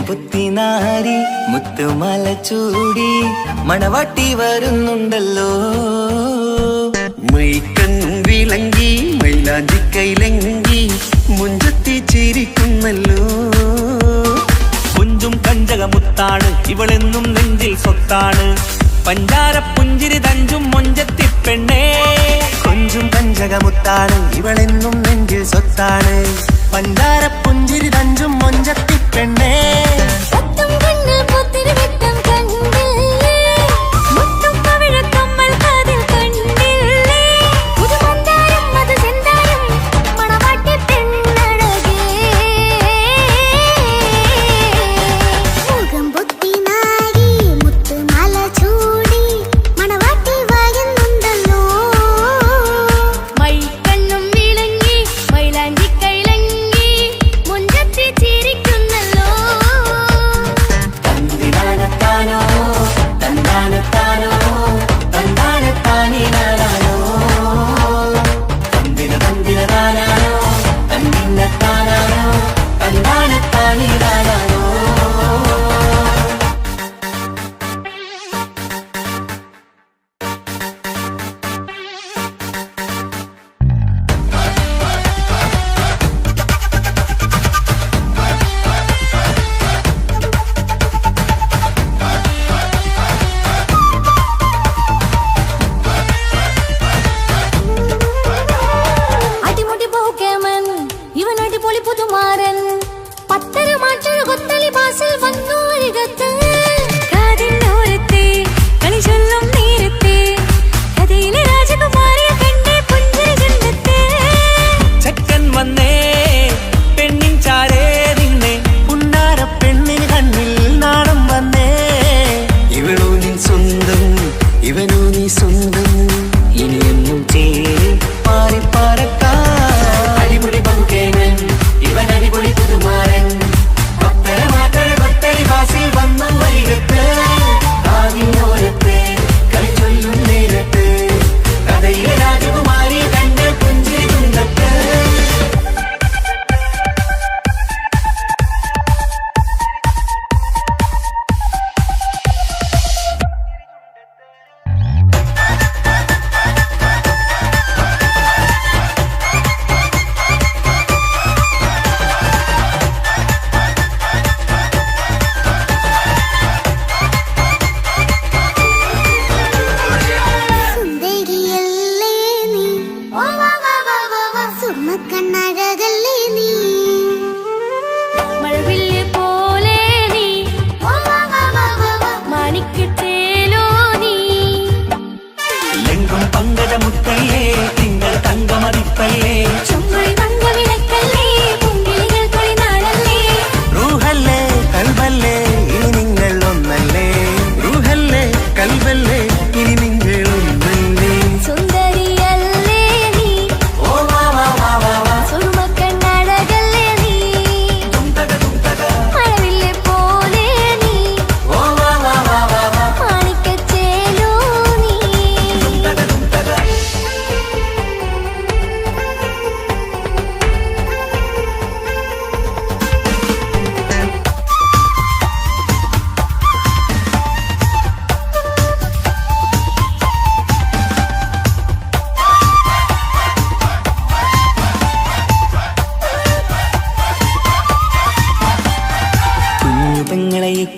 മുത്തുനാരി മുത്തുമാല ചൂടി മണവാട്ടി വരുന്നുണ്ടല്ലോ. മൈക്കണ്ണും വിളങ്ങി മൈലാഞ്ചി കൈലങ്കി മുഞ്ചത്തി ചിരിക്കുന്നല്ലോ. കുഞ്ചും കഞ്ചകമുത്താണ് ഇവളെന്നും നെഞ്ചിൽ സ്വത്താണ്. പഞ്ചാര പുഞ്ചിരി തഞ്ചും മൊഞ്ചത്തി പെണ്ണേ. കൊഞ്ചും കഞ്ചകമുത്താണ് ഇവളെന്നും നെഞ്ചിൽ സ്വത്താണ്. പഞ്ചാര പുഞ്ചിരി തഞ്ചും മൊഞ്ചത്തി പെണ്ണേ.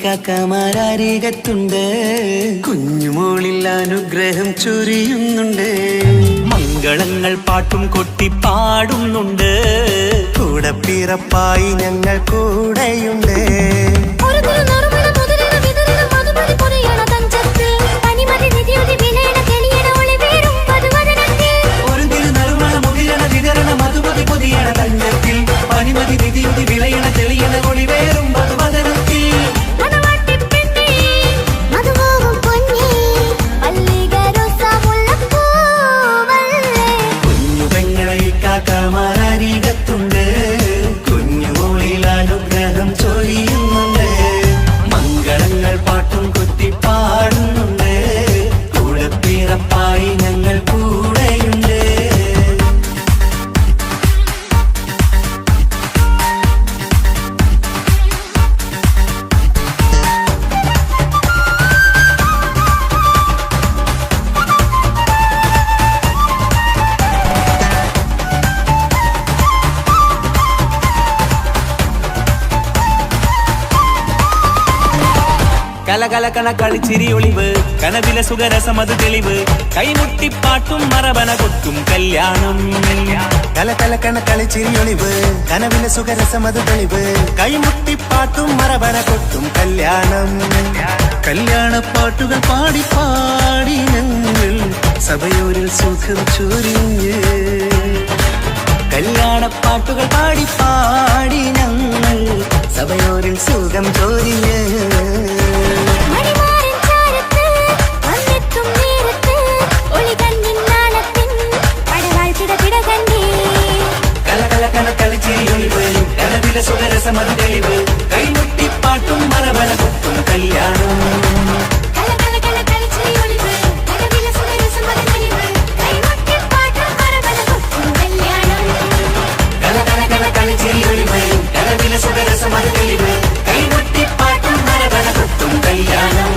കാക്കമാരരികത്തുണ്ട്. കുഞ്ഞുമോളിൽ അനുഗ്രഹം ചൊരിയുന്നുണ്ട്. മംഗളങ്ങൾ പാട്ടും കൊട്ടി പാടുന്നുണ്ട്. കൂടെ പിറപ്പായി ഞങ്ങൾ കൂടെയുണ്ട്. കലകലകണ കളിച്ചിരി ഒളിവ് കനവിലെ സുഖരസമത് തെളിവ് കൈമുട്ടിപ്പാട്ടും മറവന കൊട്ടും കല്യാണം കലകലകണ കളിച്ചിരി ഒളിവ് കനവിലെ സുഖരസമത് തെളിവ് കൈമുട്ടിപ്പാട്ടും മറവന കൊട്ടും കല്യാണം കല്യാണപ്പാട്ടുകൾ പാടി പാടി ഞങ്ങൾ സഭയോരിൽ സുഖം ചൊരിഞ്ഞ് കല്യാണപ്പാട്ടുകൾ പാടി പാടി ഞങ്ങൾ സഭയോരിൽ സുഖം ചൊരിഞ്ഞ് സുഖരസമത് തെളിവ് കൈമുട്ടിപ്പാട്ടും മറവന കൊട്ടും കല്യാണം സുഖരസമത് തെളിവ് കൈമുട്ടിപ്പാട്ടും മറവന കൊട്ടും കല്യാണം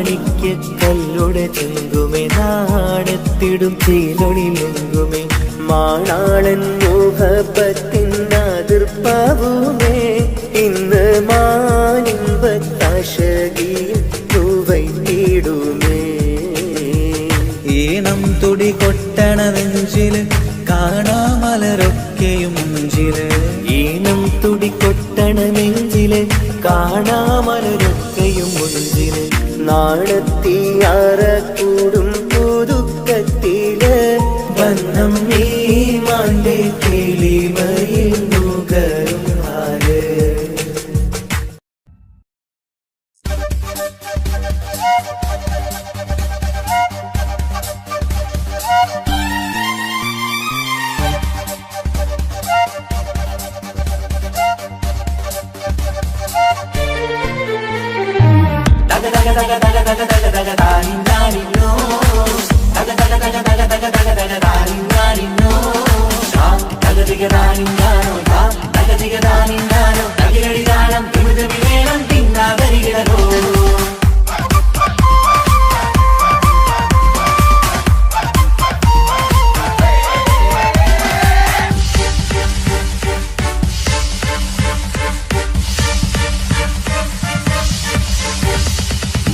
മാണിക്യക്കല്ലുടെ ചെങ്കുമേ നാണത്തിടും തീലൊളിലെങ്കുമേ മാണാളൻ മോഹബത്തിൻ അതിർപ്പാവുമേ ഇന്ന് മാനിമ്പത്താശകിയും തൂവൈത്തിടുമേ ഈണം തുടി കൊട്ടണ നെഞ്ചില് കാണാമലരൊക്കെയും മുഞ്ചില് ഈണം തുടി കൊട്ടണ നെഞ്ചില് കാണാമലരൊക്കെയും മുഞ്ചില് നാണത്തിയാറ കൂടും പുതുക്കത്തില് ബന്ധം നീ മാന്റെ കിളിമയിൽ നുകരും ആര്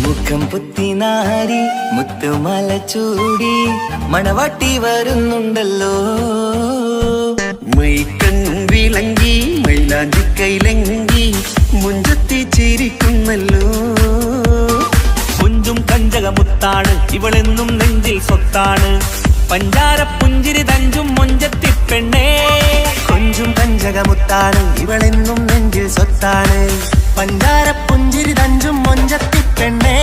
മുഖം പുത്തിനാരി മുത്തുമല ചൂടി മണവാട്ടി വരുന്നുണ്ടല്ലോ മൈക്കണ്ണും വിളങ്ങി മൈലാഞ്ചി കൈലങ്കി മുഞ്ചത്തി ചിരിക്കുന്നല്ലോ കുഞ്ചും കഞ്ചകമുത്താണ് ഇവളെന്നും നെഞ്ചിൽ സ്വത്താണ് പഞ്ചാര പുഞ്ചിരി തഞ്ചും മൊഞ്ചത്തി പെണ്ണേ കൊഞ്ചും കഞ്ചകമുത്താണ് ഇവളെന്നും നെഞ്ചിൽ സ്വത്താണ് പഞ്ചാര പുഞ്ചിരി തഞ്ചും മൊഞ്ചത്തി പെണ്ണേ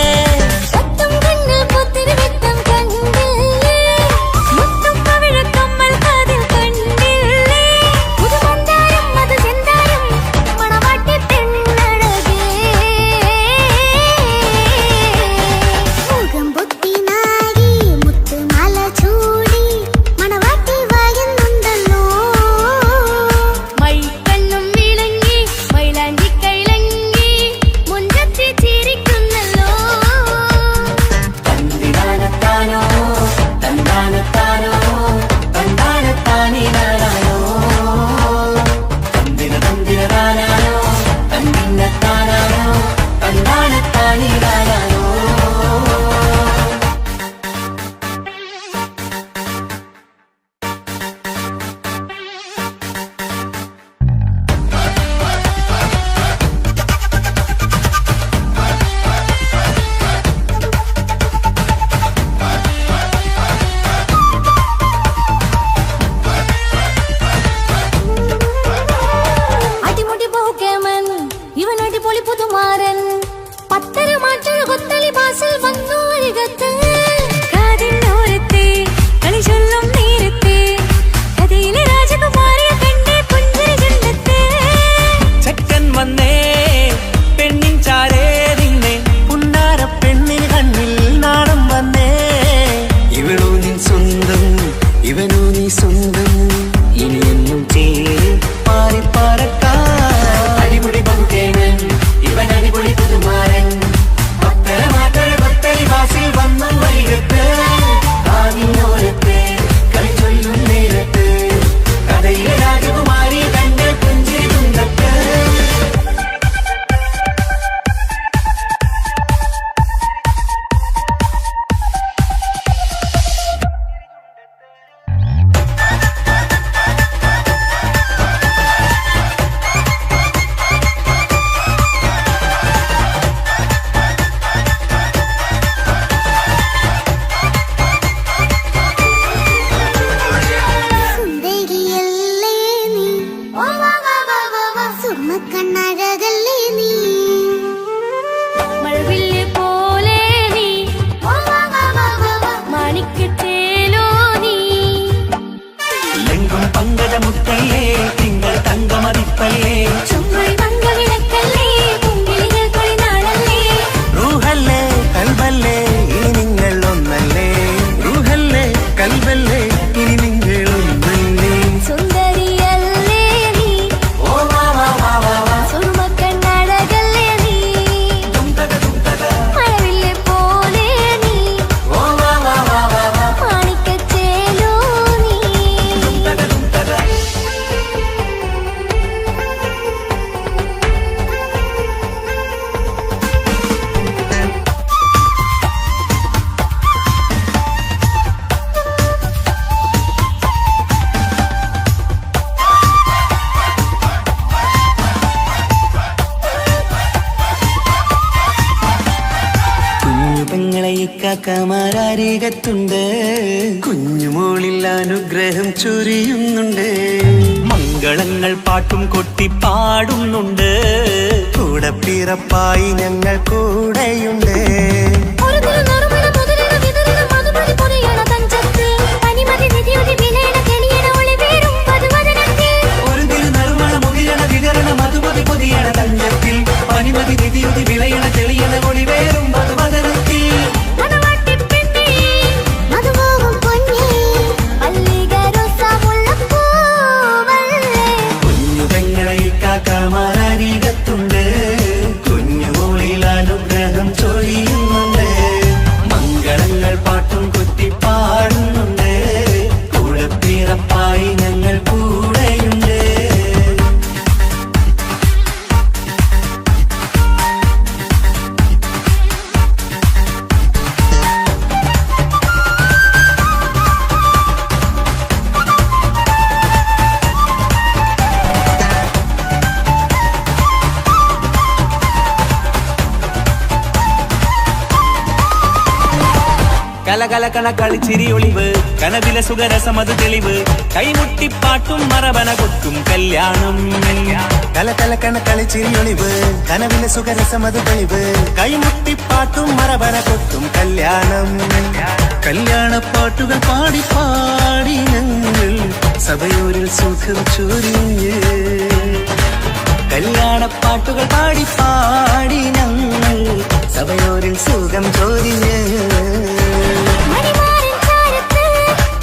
കണ്ണഴകല്ലേ നീ മഴവില്ല് പോലെ നീ മാണിക്കത്തേലോ നീ ലെങ്കും പങ്കജമുത്തല്ലേ തിങ്കൾ തങ്കമതിപ്പല്ലേ ചുമ്മായി മംഗവിളക്കല്ലേ പൂങ്കിളികൾ കൊളിനാളല്ലേ റൂഹല്ലേ കൽബല്ലേ ഇനി നിങ്ങൾ ഒന്നല്ലേ റൂഹല്ലേ കൽബല്ലേ ഇനി നിങ്ങൾ ഒന്നല്ലേ സുന്ദരിയല്ലേ നീ സുറുമ കണ്ണഴകല്ലേ നീ മഴവില്ല് പോലെ നീ മാണിക്കത്തേലോ നീ കുഞ്ഞു പെങ്ങളെ ഇക്കാക്കമാരാരികത്തുണ്ട് കുഞ്ഞുമോളിൽ അനുഗ്രഹം ചൊരിയുന്നുണ്ട് മംഗളങ്ങൾ പാട്ടും കൊട്ടി പാടുന്നുണ്ട് കൂടെ പിറപ്പായി ഞങ്ങൾ കൂടെയുണ്ട് ഒരു തിരുനറുമണ മുതിരണ വിതരണ മധുമതി പൊതിയണ തഞ്ചത്തിൽ പനിമതി നിധിയുതി വിലയണ തെളിയണ ഒളി വീഴും വധുവദനത്തിൽ ഒരു തിരുനറുമണ മുകിരണ വിതരണ മധുമതി പൊതിയണ തഞ്ചത്തിൽ പനിമതി നിധിയുതി വിളയണ തെളിയണ ഒളിവേറും മധുവദനത്തിൽ മണവാട്ടിപ്പെണ്ണേ മധുപോകും പൊന്നേ മല്ലികരസമുള്ളപ്പൂവല്ലേ കുഞ്ഞു പെങ്ങളെ ഇക്കാക്കമാരാരികത്തുണ്ട് കുഞ്ഞുമോളിൽ അനുഗ്രഹം ചൊരിയുന്നുണ്ട് മംഗളങ്ങൾ പാട്ടും കൊത്തി പാടുന്നുണ്ട് കൂടെ പിറപ്പായി ഞങ്ങൾ കൂടെയുണ്ട് കലകലകണ കളിച്ചിരി ഒളിവ് കനവിലെ സുഖരസമത് തെളിവ് കൈമുട്ടിപ്പാട്ടും മറവന കൊട്ടും കല്യാണം കലകലക്കണ കളിച്ചിരിയൊളിവ് കനവിലെ സുഖരസമത് തെളിവ് കൈമുട്ടിപ്പാട്ടും മറവന കൊട്ടും കല്യാണം കല്യാണപ്പാട്ടുകൾ പാടി പാടി ഞങ്ങൾ സഭയോരിൽ സുഖം ചൊരിഞ്ഞ് കല്യാണപ്പാട്ടുകൾ പാടി പാടി ഞങ്ങൾ സഭയോരിൽ സുഖം ചൊരിഞ്ഞ് മണിമാരൻ ചാരത്ത്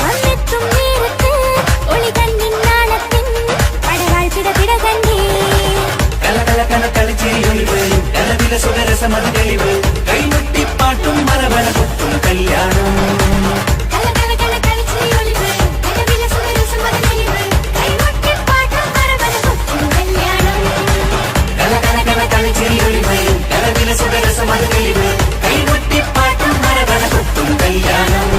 വന്നെത്തും നേരത്ത് ഒളി കണ്ണിൻ നാളത്തിൻ പടവാൾ പിടപിട കണ്ണേ കലകലകണ കളിച്ചിരിയൊളിവ് കനവിലെ സുഖരസമത് തെളിവ് കൈമുട്ടിപ്പാട്ടും മറവന കൊട്ടും കല്യാണം കലകലകണ കളിച്ചിരിയൊളിവ് കനവിലെ സുഖരസമത് തെളിവ് കൈമുട്ടിപ്പാട്ടും മറവന കൊട്ടും കല്യാണം കലകലകണ കളിച്ചിരിയൊളിവ് കനവിലെ സുഖരസമത് തെളിവ് കൈമുട്ടിപ്പാട്ടും മറവന കൊട്ടും കല്യാണം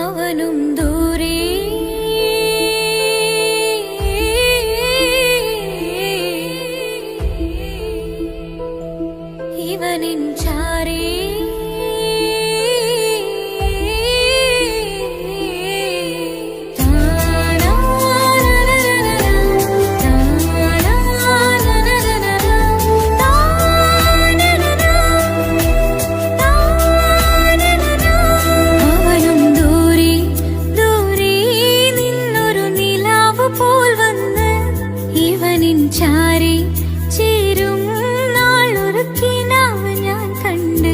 അവനും ദൂരെ ഇവനിൻ ചാരേ അവനും ദൂരെ ദൂരെ നിന്നൊരു നിലാവ് പോൽ വന്ന് ഇവനിൻ ചാരേ ചേരും നാളൊരു കിനാവ് ഞാൻ കണ്ട്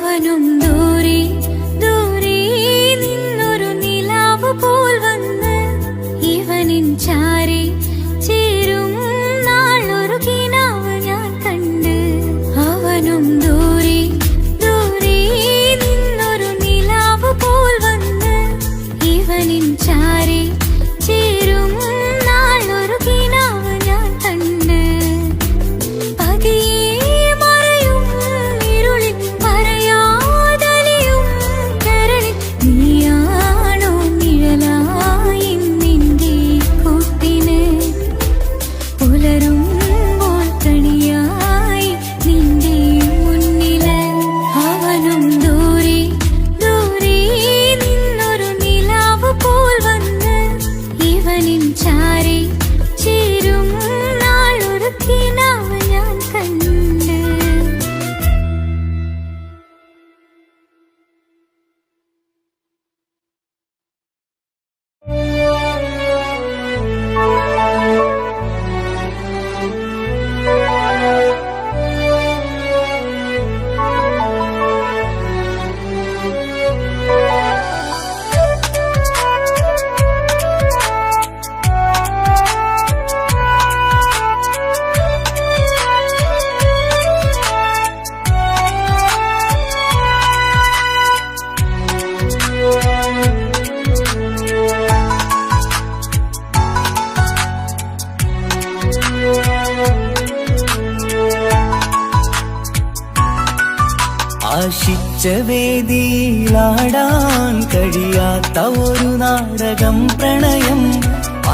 അവനും ദൂരെ ദൂരെ നിന്നൊരു നിലാവ് പോൽ വന്ന് ഇവനിൻ ചാരി ചേരും നാളൊരു കിനാവ് ഞാൻ കണ്ട്. അവനും ദൂരെ ദൂരെ നിന്നൊരു നിലാവ് പോൽ വന്ന് ഇവനിൻ ചാരി ചേരും നാളൊരു കിനാവ് ഞാൻ കണ്ട്. പതിയെ മറയും ഇരുളിൽ പറയാതലിയും കരളിൽ നീയാണോ നിഴലായി നിന്റെ കൂട്ടിന് പുലരുമ്പോൾ കണിയായി നിന്റെ മുന്നില്. അവനും ദൂരെ ദൂരെ നിന്നൊരു നിലാവ് പോൽ വന്ന് ഇവനിൻ ചാരി ചേരും നാളൊരു കിനാവ് ഞാൻ കണ്ട്. ആശിച്ച വേദിയിലാടാൻ കഴിയാത്ത ഒരു നാടകം പ്രണയം.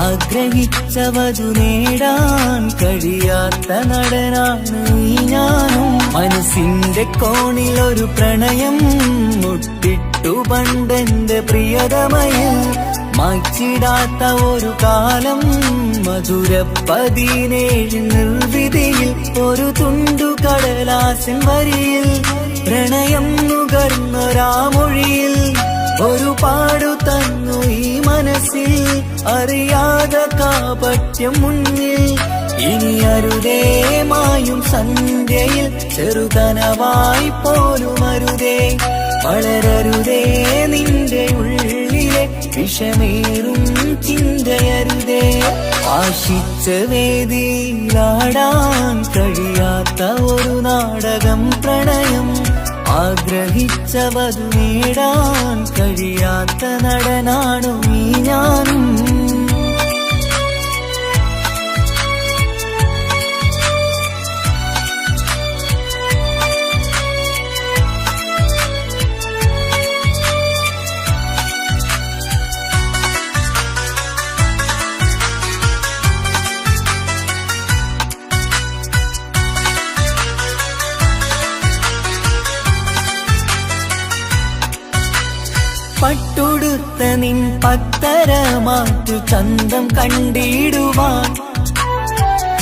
ആഗ്രഹിച്ചവതു നേടാൻ കഴിയാത്ത നടനാണ് ഈ ഞാനും. മനസ്സിന്റെ കോണിലൊരു പ്രണയം മുട്ടിട്ടു പണ്ടെന്റെ പ്രിയതമയിൽ. മായ്ച്ചിടാത്ത ഒരു കാലം മധുര 17 നിർവിധിയിൽ. ഒരു തുണ്ടു കടലാസിൻ വരിയിൽ പ്രണയം നുകർന്നൊരാമൊഴിയിൽ ഒരു പാടു തന്നു ഈ മനസ്സിൽ. അറിയാതെ കാപട്യം മുന്നിൽ ഇനി അരുതേ മായും സന്ധ്യയിൽ. ചെറുകനവായി പോലും അരുതേ വളരരുതേ നിന്റെ ഉള്ളിലെ വിഷമേറും ചിന്തയരുതേ. ആശിച്ച വേദിയിലാടാൻ കഴിയാത്ത ഒരു നാടകം പ്രണയം. ആഗ്രഹിച്ചവതു നേടാൻ കഴിയാത്ത നടനാണു ഈ ഞാനും. പട്ടുടുത്ത നിൻ പത്തരമാറ്റു ചന്തം കണ്ടിടുവാൻ.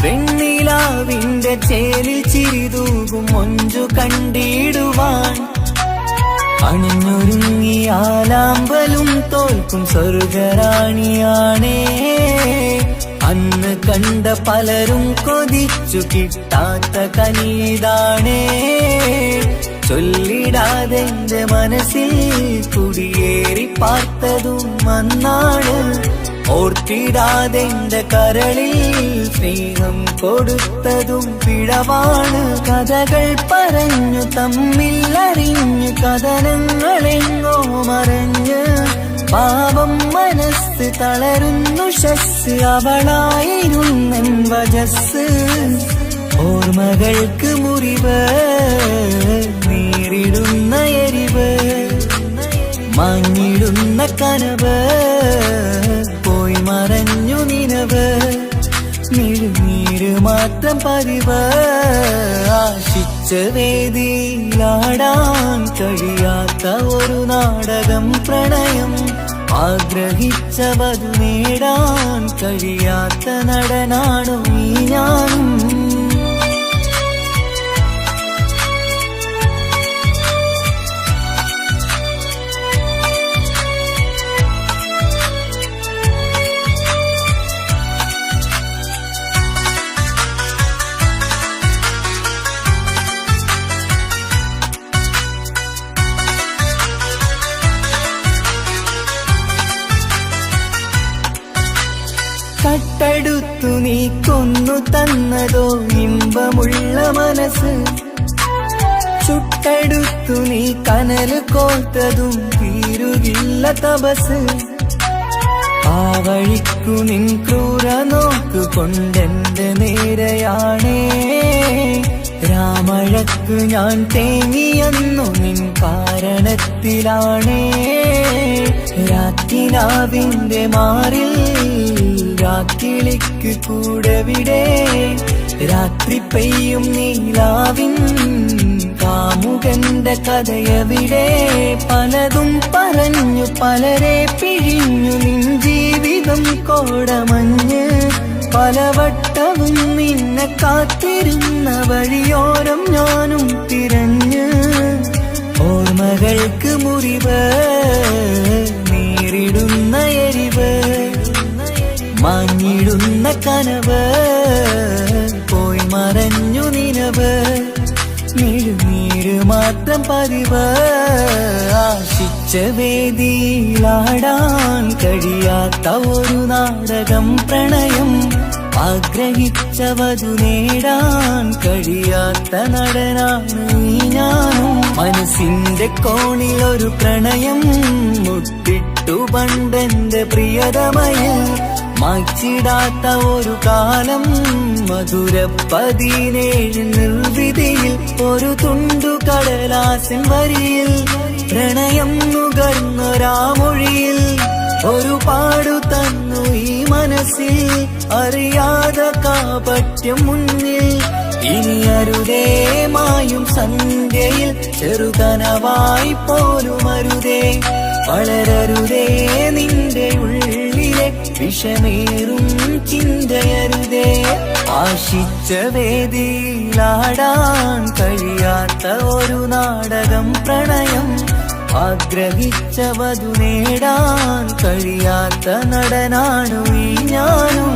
വെണ്ണിലാവിന്റെ ചേലിൽ ചിരിതൂകും മൊഞ്ചു കണ്ടിടുവാൻ. അണിഞ്ഞൊരുങ്ങിയാലാമ്പലും തോൽക്കും സ്വർഗറാണിയാണേ. അന്ന് കണ്ട പലരും കൊതിച്ചു കിട്ടാത്ത കനിതാണേ. ചൊല്ലിടാതെ എന്റെ മനസ്സിൽ കുടിയേറി പാർത്തതും അന്നാണ്. ഓർത്തിടാതെ എന്റെ കരളിൽ സ്നേഹം കൊടുത്തതും പിഴവാണ്. കഥകൾ പറഞ്ഞു തമ്മിൽ അറിഞ്ഞു കഥനങ്ങളെങ്ങോ മറഞ്ഞ്. പാപം മനസ്സ് തളരുന്നു ശസ് അവളായിരുന്നെൻ വജസ്. ഓർമ്മകൾക്ക് മുറിവ് നേരിടുന്ന എരിവ്. മങ്ങിടുന്ന കനവ് പോയി മറഞ്ഞു നിനവ്. നീര് മാത്രം പതിവ്. ആശിച്ച വേദിയിലാടാൻ കഴിയാത്ത ഒരു നാടകം പ്രണയം. ആഗ്രഹിച്ചവതു നേടാൻ കഴിയാത്ത നടനാണു ഈ ഞാനും. തന്നതോ ഇമ്പമുള്ള മനസ്സ്. ചുട്ടെടുത്തു നീ കനല് കോർത്തതും തീരുകില്ല തപസ്. ആ വഴിക്കു നിൻ ക്രൂര നോക്കുകൊണ്ടെന്റെ നേരെയാണേ. രാമഴക്ക് ഞാൻ തേങ്ങിയെന്നു നിൻ കാരണത്തിലാണേ. രാത്രിനാവിന്റെ മാറിൽ രാക്കിളിക്ക് കൂടെവിടെ. രാത്രി പെയ്യും നീലാവിൻ കാമുകന്റെ കഥയവിടെ. പലതും പറഞ്ഞു പലരെ പിഴിഞ്ഞു നിൻ ജീവിതം കോടമഞ്ഞ്. പലവട്ടവും നിന്നെ കാത്തിരുന്ന വഴിയോരം ഞാനും തിരഞ്ഞ്. ഓർമ്മകൾക്ക് മുറിവ് നേരിടുന്ന എരിവ്. മാഞ്ഞിടുന്ന കനവ് പോയി മറഞ്ഞു നിനവ്. നീര് മാത്രം പതിവ്. ആശിച്ച വേദിയിലാടാൻ കഴിയാത്ത ഒരു നാടകം പ്രണയം. ആഗ്രഹിച്ചവതു നേടാൻ കഴിയാത്ത നടനാണ് ഈ ഞാനും. മനസ്സിന്റെ കോണിൽ ഒരു പ്രണയം മുട്ടിട്ടു പണ്ടെന്റെ പ്രിയതമയിൽ. മായ്ച്ചിടാത്ത ഒരു കാലം മധുര 17 നിർവിധിയിൽ. ഒരു തുണ്ടു കടലാസിൻ വരിയിൽ പ്രണയം നുകർന്നൊരാമൊഴിയിൽ. ഒരു പാടു തന്നു ഈ മനസ്സിൽ അറിയാതെ കാപട്യം മുന്നിൽ. ഇനി അരുതേ മായും സന്ധ്യയിൽ ചെറുകനവായി പോലും അരുതേ. വളരരുതേ നിന്റെ ഉള്ളിലെ വിഷമേറും ചിന്തയരുതേ. ആശിച്ച വേദിയിലാടാൻ കഴിയാത്ത ഒരു നാടകം പ്രണയം. ആഗ്രഹിച്ചവതു നേടാൻ കഴിയാത്ത നടനാണു ഈ ഞാനും.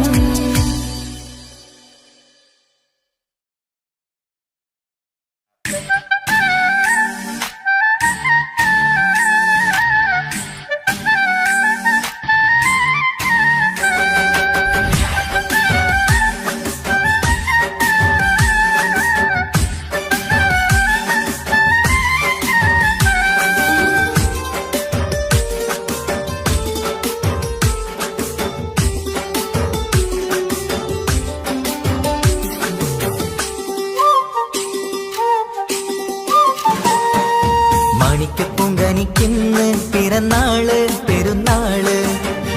മാണിക്കപ്പൂങ്കനിക്കിന്ന് പിറന്നാള് പെരുന്നാള്.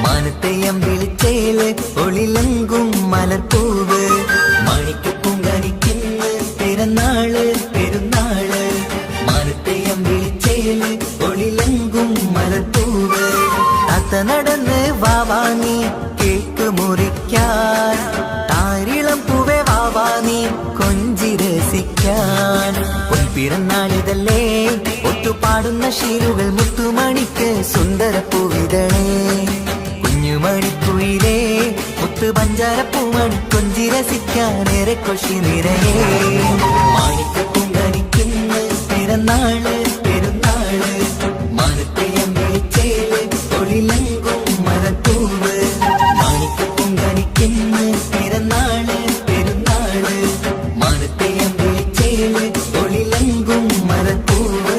മാനത്തെയം വിളിച്ചേല് ഒളിലങ്കും മലർപ്പൂവ്. മാണിക്കപ്പൂങ്കനിക്കിന്ന് പിറന്നാള് പെരുന്നാള്. മാനത്തെയം വിളിച്ചേല് ഒളിലങ്കും മലർപ്പൂവ്. താത്ത നടന്ന് വാവാനി കേക്ക് മുറിക്കാൻ. താരിളം പൂവേ വാവാനി കൊഞ്ചി രസിക്കാൻ. പിറന്നാളിതല്ലേ ഒത്തുപാടുന്ന ശീലുകൾ മുത്തുമണിക്ക് സുന്ദരപ്പൂവിതളേ. കുഞ്ഞുമണിക്കുയിലേ മുത്തു പഞ്ചാരപ്പൂമണി കൊഞ്ചി രസിക്കാനേറെ കൊഷി നിറയേ. മാണിക്കപ്പൂങ്കനിക്കിന്ന് പിറന്നാള് പെരുന്നാള്. മാനത്തെയം വിളിച്ചേല് ഒളിലങ്കും മലർപ്പൂവ്. മാണിക്കപ്പൂങ്കനിക്കിന്ന് പിറന്നാള് പെരുന്നാള്. മാനത്തെയം വിളിച്ചേല് ഒളിലങ്കും മലർപ്പൂവ്.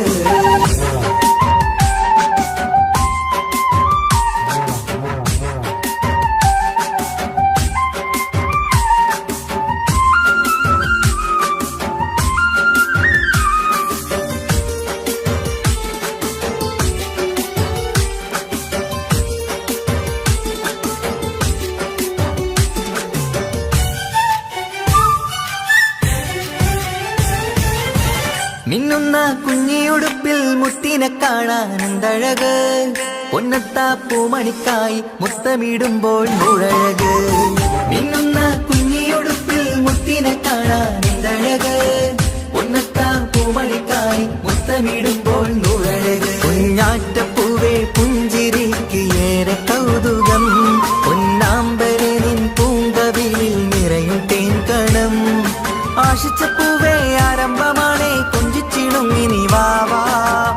മിന്നുന്ന കുഞ്ഞിയുടുപ്പിൽ മുത്തിനെ കാണാൻ എന്തഴക്. പൊന്നത്താ പൂമണിക്കായി മുത്തമിടുമ്പോൾ മുഴഴക്. മിന്നുന്ന കുഞ്ഞിയുടുപ്പിൽ മുത്തിനെ കാണാൻ എന്തഴക്. പൊന്നത്താ പൂമണിക്കായി മുത്തമിടുമ്പോൾ മുഴഴക്. കുഞ്ഞാറ്റപ്പൂവേ പുഞ്ചിരിക്ക് ഏറെ കൗതുകം. പൊന്നാമ്പരെ നിൻ പൂങ്കവിളിൽ നിറയും തേൻകണം. ആശിച്ച പൂവേ ആരംഭമാണേ കൊഞ്ചിച്ചിണുങ്ങിനി വാവാ.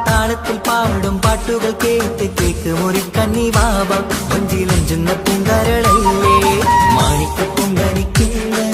താളത്തിൽ പാടും പാട്ടുകൾ കേട്ട് കേക്ക് മുറിക്കന്നി വാവാ. കൊഞ്ചിലഞ്ചുന്ന പൂങ്കരളല്ലേ. മാണിക്കപ്പൂങ്കനിക്കിന്ന്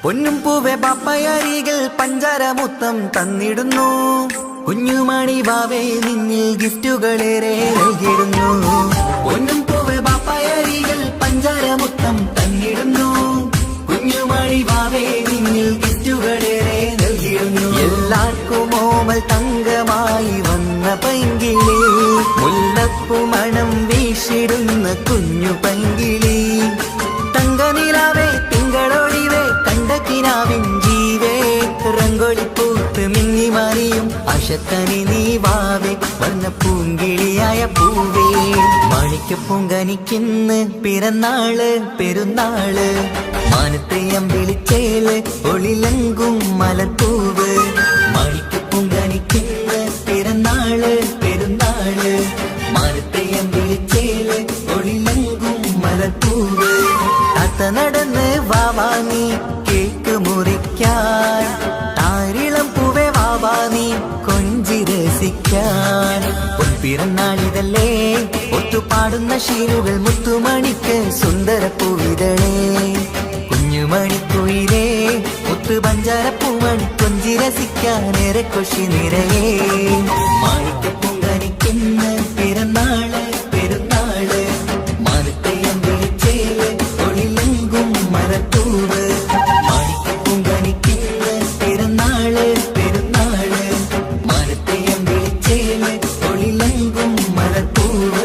പൊന്നും പൂവെ പാപ്പയരികൾ പഞ്ചാരമുത്തം തന്നിടുന്നു. കുഞ്ഞുമണി വാവേ നിന്നിൽ ഗിഫ്റ്റുകളേറെ നൽകിടുന്നു. പൊന്നും പൂവെ പാപ്പയരികൾ പഞ്ചാരമുത്തം തന്നിടുന്നു. കുഞ്ഞുമണി വാവേ നിന്നിൽ ഗിഫ്റ്റുകളേറെ നൽകിടുന്നു. എല്ലാവർക്കും ഓമൽ തങ്കമായി വന്ന പൈങ്കിളി, മുല്ലപ്പൂ മണം വീശിടുന്ന കുഞ്ഞു പൈങ്കിളി. തങ്കനിലാവേ തിങ്കളൊളിവേ കണ്ടക്കിനാവിൻ ജീവേ, റംഗോളിപ്പൂത്ത് മിന്നി മാറിയും അശത്തനി നീ വാവേ, വന്ന പൂങ്കിളിയായ പൂവേ. മാണിക്കപ്പൂങ്കനിക്കിന്ന് പിറന്നാള് പെരുന്നാള്, മാനത്തെ അമ്പിളിച്ചേല് ഒളിലങ്കും മലർപ്പൂവ്. മാണിക്കപ്പൂങ്കനിക്കിന്ന് പിറന്നാള് പെരുന്നാള്, മാനത്തെ അമ്പിളിച്ചേല് ഒളിലങ്കും മലർപ്പൂവ്. താത്ത നടന്ന് വാവാനി കേക്ക് മുറിക്കാൻ, താരിളം പൂവേ വാവാനി കൊഞ്ചി രസിക്കാൻ. പിറന്നാളിതല്ലേ ഒത്തുപാടുന്ന ശീലുകൾ മുത്തുമണിക്ക് സുന്ദര പൂവിതളേ. കുഞ്ഞുമണിക്കുയിലേ മുത്തു പഞ്ചാരപ്പൂമണി കൊഞ്ചി രസിക്കാനേറെ കൊഷി നിറയേ. മാണിക്കപ്പൂങ്കനിക്കിന്ന് പിറന്നാള് പെരുന്നാള്, മാനത്തെ അമ്പിളിച്ചേല് ഒളിലങ്കും മലർപ്പൂവ്. മാണിക്കപ്പൂങ്കനിക്കിന്ന് പിറന്നാള് പെരുന്നാള്, മാനത്തെ അമ്പിളിച്ചേല് ഒളിലങ്കും മലർപ്പൂവ്.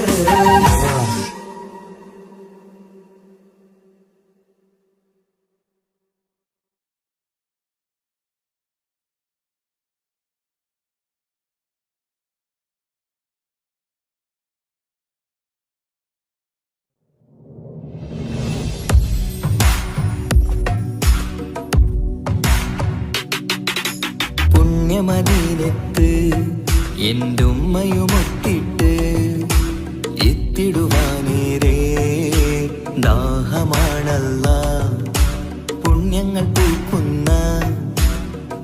പുണ്യമദീനത്ത് എൻ്റെ ഉമ്മയുമൊത്തിട്ട് എത്തിടുവാനേരേ ദാഹമാണല്ല. പുണ്യങ്ങൾ പൂക്കുന്ന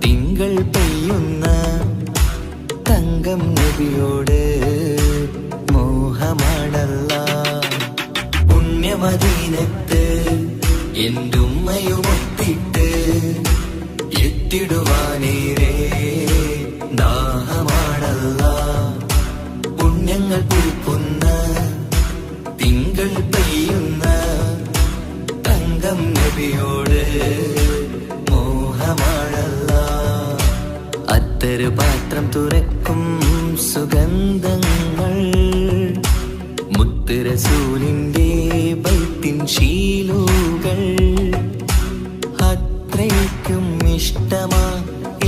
തിങ്കൾ പെയ്യുന്ന തങ്കം നബിയോട് മോഹമാണല്ല. പുണ്യമദീനത്ത് എൻ്റെ ഉമ്മയുമൊത്തിട്ട് എത്തിടുവാനേരേ ദാഹമാണല്ല. പുണ്യങ്ങൾ പൂക്കുന്ന തിങ്കൾ പെയ്യുന്ന തങ്കം നബിയോട് മോഹമാണല്ല. അത്തരു പാത്രം തുറക്കും സുഗന്ധങ്ങൾ, മുത്ത് റസൂലിന്റെ ബൈത്തിൻ ശീലുകൾ. അത്രയ്ക്കും ഇഷ്ടമാ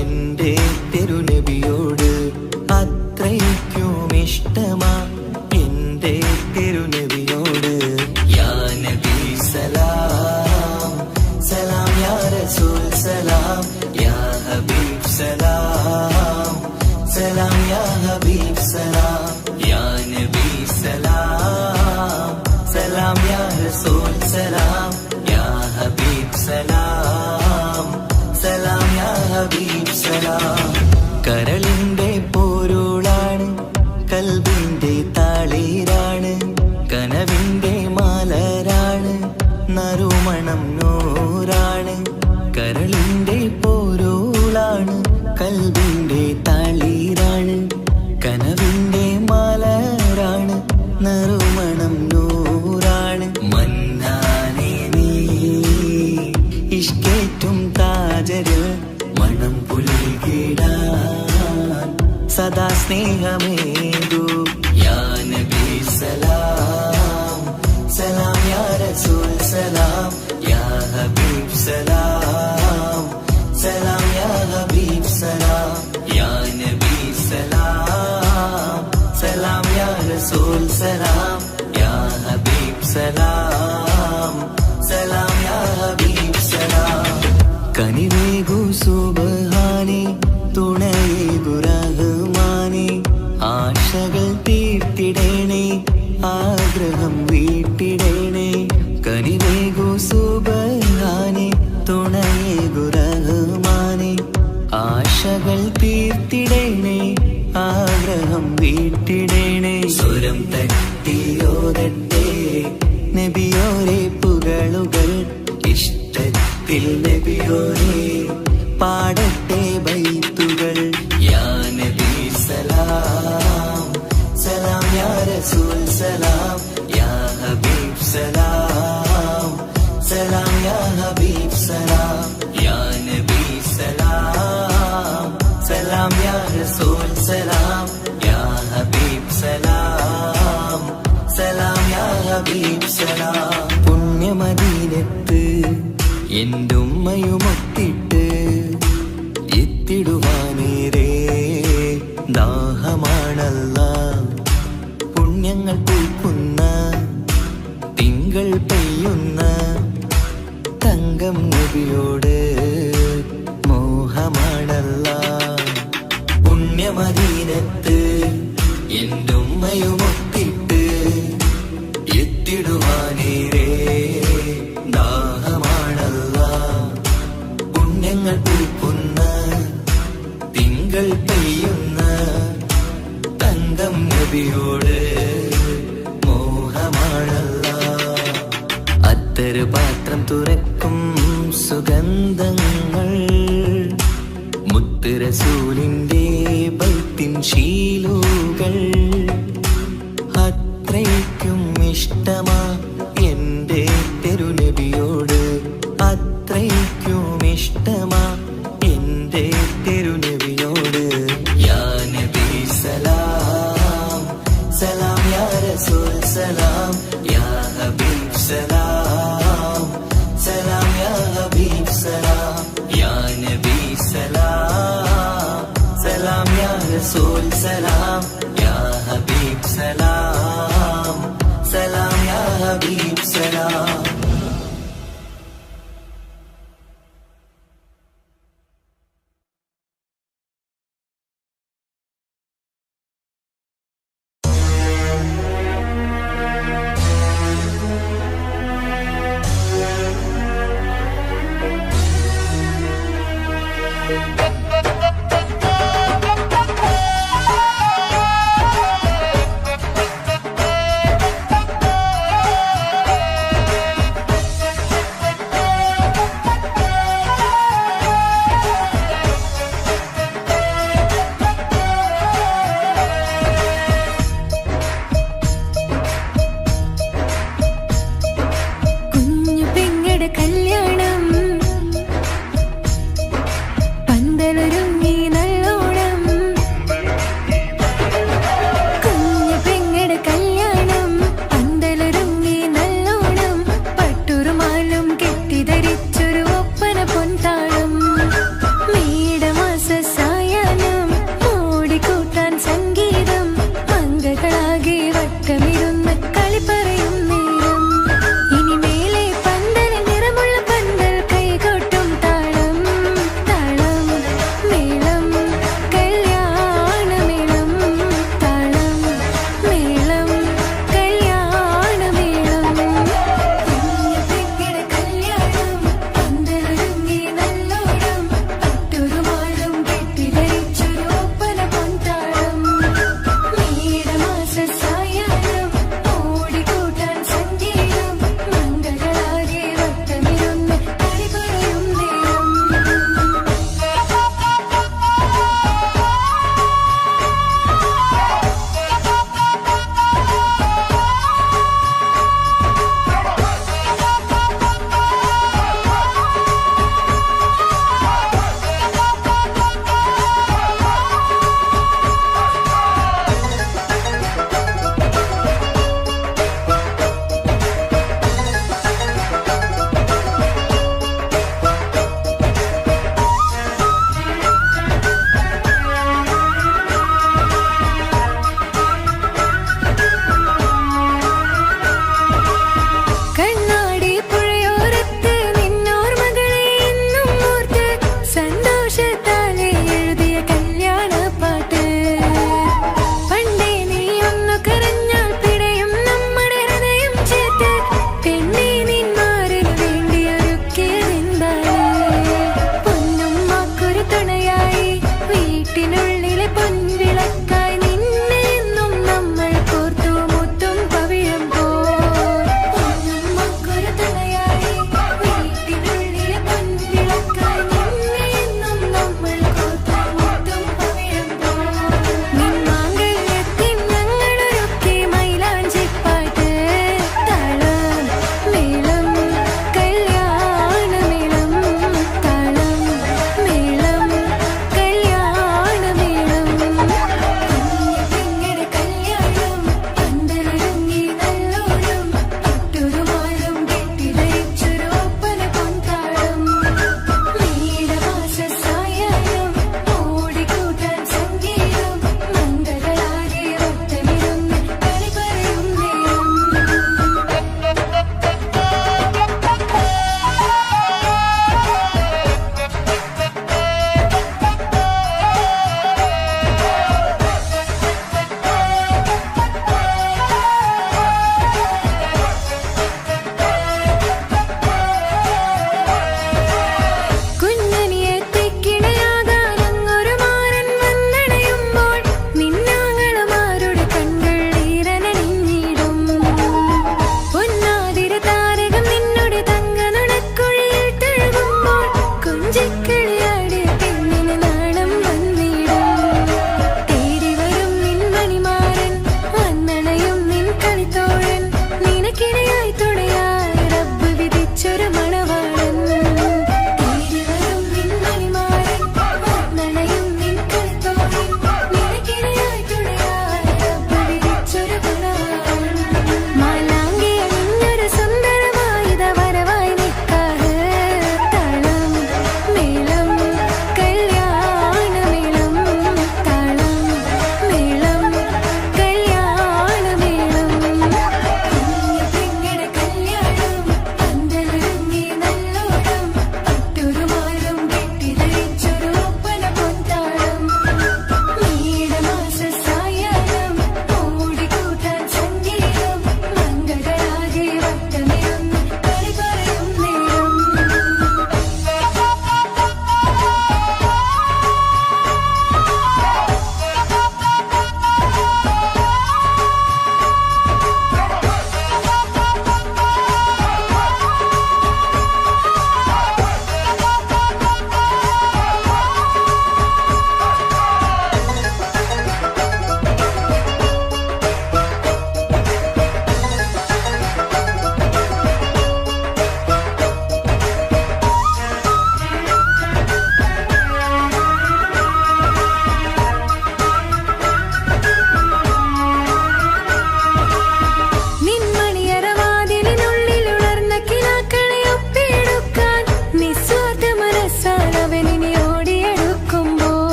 എന്റെ തിരുനബിയോട്, അത്രയ്ക്കും ഇഷ്ടമാ എന്റെ തിരുനബിയോട്. യാ നബി സലാം സലാം, യാ റസൂൽ സലാം, യാ ഹബീബ് സലാം സലാം, യാ ഹബീബ് സലാം, യാ നബി സലാം സലാം, യാ റസൂൽ സലാം, യാ ഹബീബ് സലാം സലാം, യാ ഹബീബ് സലാം. കരളിന്റെ പോരുളാണ്, കൽബിന്റെ താളീരാണ്, കനവിന്റെ മാലരാണ്, നറുമണം നൂറാണ്. കരളിന്റെ പോരുളാണ്, കൽബിന്റെ താളീരാണ്, കനവിന്റെ മാലരാണ്, നറുമണം നൂറാണ്. മന്നാനേ നീ ഇഷ്കേറ്റും താജരിൽ മണം പുൽകിടാൻ സദാ സ്നേഹമേതു. യാ നബി സലാം സലാം, യാ റസൂൽ സലാം, യാ ഹബീബ് സലാം സലാം, യാ ഹബീബ് സലാം, യാ നബി സലാം സലാം, യാ റസൂൽ സലാം, യാ ഹബീബ് സലാം സലാം, യാ ഹബീബ് സലാം. കനിവേഗു സുബ്ഹാനേ തുണയേകു റഹ്മാനേ, ആശകൾ തീർത്തിടേണേ ആഗ്രഹം വീട്ടിടേണേ. കനിവേഗു സുബ്ഹാനേ തുണയേകു റഹ്മാനേ, ആശകൾ തീർത്തിടേണേ ആഗ്രഹം വീട്ടിടേണേ. സ്വരം തട്ടിയോരട്ടെ നബിയോരെ പുകളുകൾ, ഇഷ്ടത്തിൽ മുത്തിൽ നബിയോരേ പാടട്ടെ ബൈത്തുകൾ യാ നബി സലാം സലാം യാ റസൂൽ സലാം യാ ഹബീബ് സലാം സലാം യാ ഹബീബ് സലാം യാ നബി സലാം സലാം യാ റസൂൽ സലാം യാ ഹബീബ് സലാം സലാം യാ ഹബീബ് സലാം പുണ്യമദീനത്ത് എൻ്റെ ഉമ്മയുമൊത്തിട്ട് എത്തിടുവാനേരേ ദാഹമാണല്ല പുണ്യങ്ങൾ പൂക്കുന്ന തിങ്കൾ പെയ്യുന്ന തങ്കം നബിയോട് മോഹമാണല്ല പുണ്യമദീനത്ത് എൻ്റെ ഉമ്മയുമൊത്തിട്ട് എത്തിടുവാനേരേ ദാഹമാണല്ല പുണ്യങ്ങൾ പൂക്കുന്ന തിങ്കൾ പെയ്യുന്ന തങ്കം നബിയോട് മോഹമാണല്ല അത്തറ് പാത്രം തുറക്കും സുഗന്ധങ്ങൾ മുത്ത് റസൂലിന്റെ ബൈത്തിൻ ശീലുകൾ അത്രയ്ക്കും ഇഷ്ടമാ എന്റെ തിരുനബിയോട് അത്രയ്ക്കും ഇഷ്ടമാ എന്റെ തിരുനബിയോട് യാ നബി സലാം സലാം യാ റസൂൽ സലാം യാ ഹബീബ് സലാം സലാം യാ ഹബീബ് സലാം യാ നബി സലാം സലാം യാ റസൂൽ സലാം യാ ഹബീബ് സലാം സലാം യാ ഹബീബ് സലാം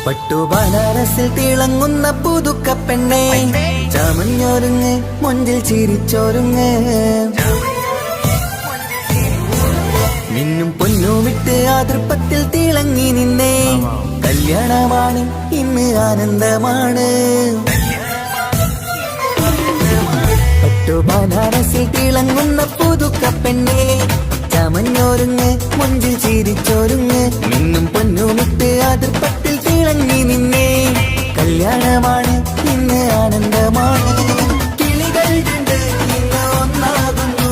പട്ടുബനാറസിൽ തിളങ്ങുന്ന പുതുക്ക പെണ്ണെ ചമഞ്ഞൊരുങ്ങ് മുഞ്ചിൽ ചിരിച്ചൊരുങ്ങ് മിന്നും പൊന്നുമിട്ട് ആതൃപ്പത്തിൽ തിളങ്ങി നിന്നേ കല്യാണമാണ് ഇന്ന് ആനന്ദമാണ് പട്ടുബനാറസിൽ തിളങ്ങുന്ന പുതുക്ക പെണ്ണെ ചമഞ്ഞൊരുങ്ങ് മുഞ്ചിൽ ചിരിച്ചൊരുങ്ങ് മിന്നും പൊന്നുമിട്ട് ആതൃപ്പത്തിൽ തിളങ്ങി നിന്നേ കല്യാണമാണ് ഇന്ന് ആനന്ദമാണ് കിളികൾ കണ്ട് ഇന്ന് ഒന്നാകുന്നു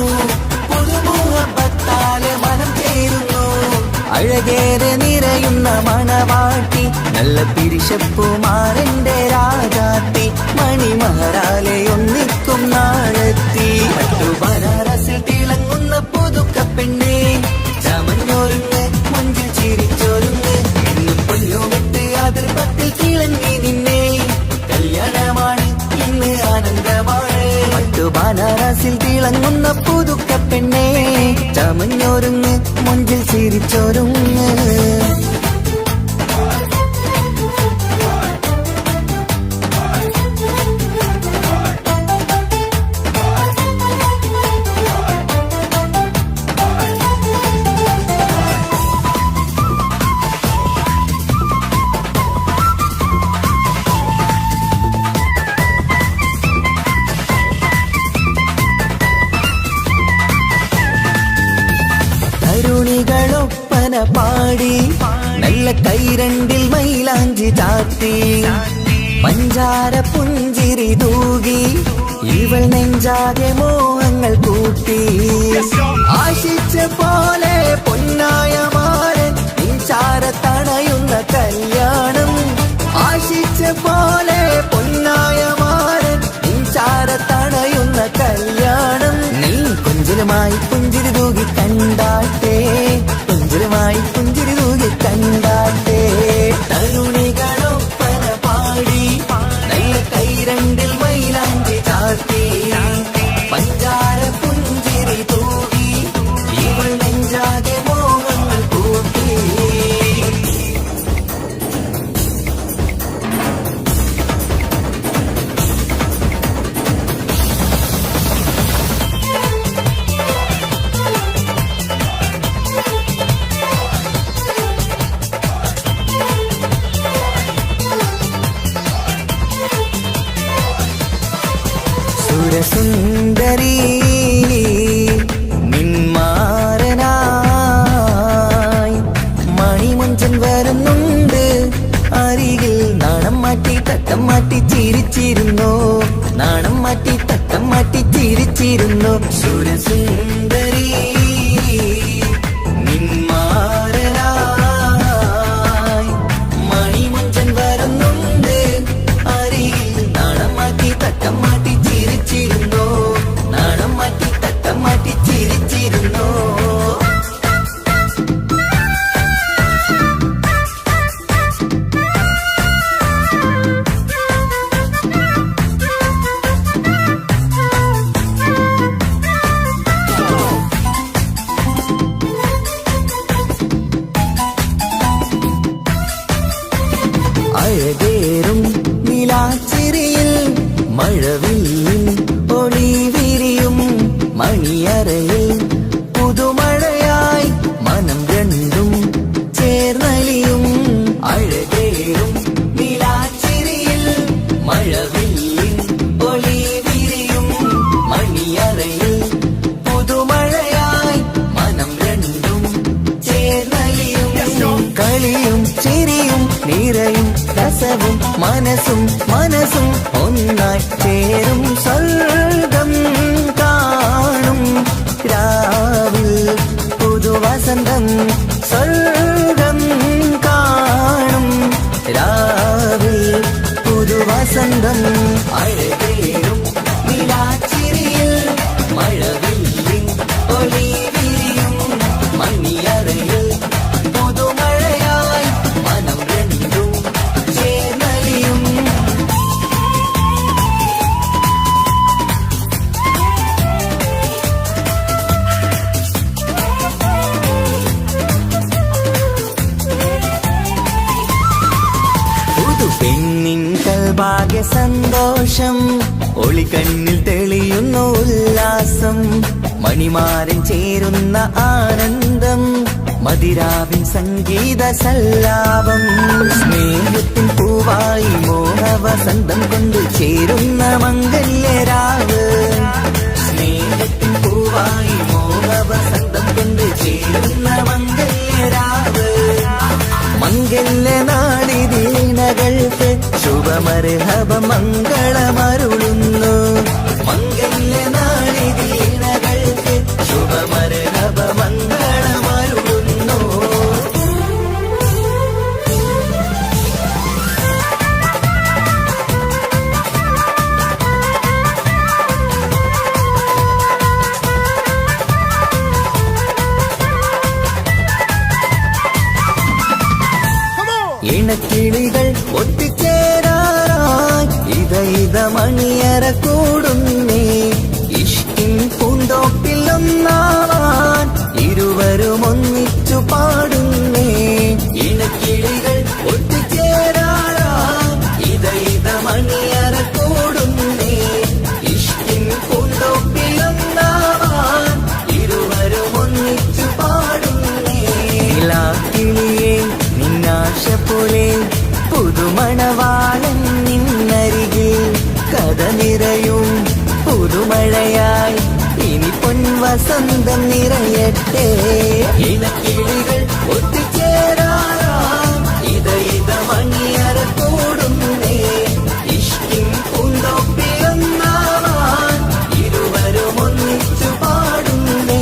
പുതുമുഖത്താല് മനം ചേരുന്നു അഴകേറെ നിറയുന്ന മണവാട്ടി നല്ല പിരിശപ്പുമാരന്റെ രാജാത്തി മണിമഹറാലെ ഒന്നിക്കും നാളെത്തി പട്ടുബനാറസിൽ തിളങ്ങുന്ന പുതുക്ക പെണ്ണെ ചമഞ്ഞൊരുങ്ങ് മുഞ്ചിൽ ചിരിച്ചൊരുങ്ങ് ഇന്നും പൊന്നുമിട്ട് അതിർപ്പത്തിൽ തിളങ്ങി നിന്നേ കല്യാണമാണ് ഇന്ന് ആനന്ദമാണ് പട്ടുബനാറസിൽ തിളങ്ങുന്ന പുതുക്ക പെണ്ണെ ചമഞ്ഞൊരുങ്ങ് മുഞ്ചിൽ ചിരിച്ചൊരുങ്ങ് തരുണികളൊപ്പന പാടി നല്ല കൈരണ്ടിൽ മൈലാഞ്ചി ചാത്തി പഞ്ചാര പുഞ്ചിരി തൂകി ഇവൾ നെഞ്ചാകെ മോഹങ്ങൾ കൂട്ടി ആശിച്ച പോലെ പൊന്നായ മാരൻ നിൻചാര തണയുന്ന കല്യാണം ആശിച്ച പോലെ പൊന്നായ മാരൻ നിൻചാര തണയുന്ന കല്യാണം നീ കുഞ്ചിലുമായി പുഞ്ചിരി തൂകി കണ്ടാട്ടെ കുഞ്ചിലുമായി പുഞ്ചിരി തൂകി കണ്ടാട്ടെ തരുണികളൊപ്പന പാടി നല്ല കൈരണ്ടിൽ മൈലാഞ്ചി ചാർത്തി പഞ്ചാര പുഞ്ചിരി തൂകി ഇവൾ നെഞ്ചാകെ മോഹങ്ങൾ കൂട്ടി സുരസുന്ദരി നിന്മാരനായി മണിമഞ്ചൻ വരുന്നുണ്ട് അരികിൽ നാണം മാറ്റി തട്ടം മാറ്റി ചിരിച്ചിരുന്നു നാണം മാറ്റി തട്ടം മാറ്റി ചിരിച്ചിരുന്നു സുരസുന്ദരി നിന്മാരനായി മണിമഞ്ചൻ വരുന്നുണ്ട് അരികിൽ നാണം മാറ്റി തട്ടം മാറ്റി ചിരിച്ചിരുന്നു നാണം മാറ്റി തട്ടം മാറ്റി ചിരിച്ചിരുന്നു അഴകേറും നിലാച്ചിരിയിൽ മഴവില്ലിൻ ഒളി വിരിയും മണിയറയിൽ പുതുമഴയായി മനം രണ്ടും ചേർന്നലിയും അഴകേറും നിലാച്ചിരിയിൽ മഴവില്ലിൻ ഒളി വിരിയും മണിയറയിൽ പുതുമഴയായി മനം രണ്ടും ചേർന്നലിയും കളിയും ചിരിയും നിറയും രസവും മനസ്സും മനസ്സും ഒന്നായി ചേരും സ്വർഗം കാണും രാവിൽ പുതുവസന്തം സ്വർഗം കാണും രാവിൽ പുതുവസന്തം അഴകേറും നിലാച്ചിരിയിൽ മഴവിൽ സന്തോഷം ഒളിക്കണ്ണിൽ തെളിയുന്നു ഉല്ലാസം മണിമാരൻ ചേരുന്ന ആനന്ദം മതിരാവിൻ സംഗീത സല്ലാപം സ്നേഹത്തിൻ പൂവായി മോഹവസന്തം കൊണ്ട് ചേരുന്ന മംഗല്യരാവ് സ്നേഹത്തിൻ പൂവായി മോഹവസന്തം കൊണ്ട് ചേരുന്ന മംഗല്യരാവ് മംഗല്യനാളിതീനകൾക്ക് ശുഭമർഹബ മംഗളമരുളുന്നു മംഗല്യനാളിതീനകൾക്ക് ശുഭമർഹബ മംഗളമരുളുന്നു ഇണക്കിളികൾ ഒട്ടിച്ചേരാറായി ഇത മണിയറ കൂടുന്നേ ഇഷ്കിൻ പൂന്തോപ്പിൽ ഒന്നാവാൻ ഇരുവരും ഒന്നിച്ചു പാടുന്നേ ഇണക്കിളികൾ ഒട്ടിച്ചേരാറായി ഇത മണിയറ കൂടുന്നേ ഇഷ്കിൻ പൂന്തോപ്പിൽ ഒന്നാവാൻ ഇരുവരും ഒന്നിച്ചു പാടുന്നേ കിളിയേ നിന്നാശ പോലെ പുതുമണവാളൻ നിന്നരികിൽ കഥ നിറയും പുതുമഴയായി ഇനി പൊൻവസന്തം നിറയട്ടെ ഇണക്കിളികൾ ഒത്തുചേരാറാം ഇത മണിയറ കൂടുന്നേ ഇഷ്കിൻ പൂന്തോപ്പിലൊന്നാവാൻ ഇരുവരും ഒന്നിച്ചു പാടുന്നേ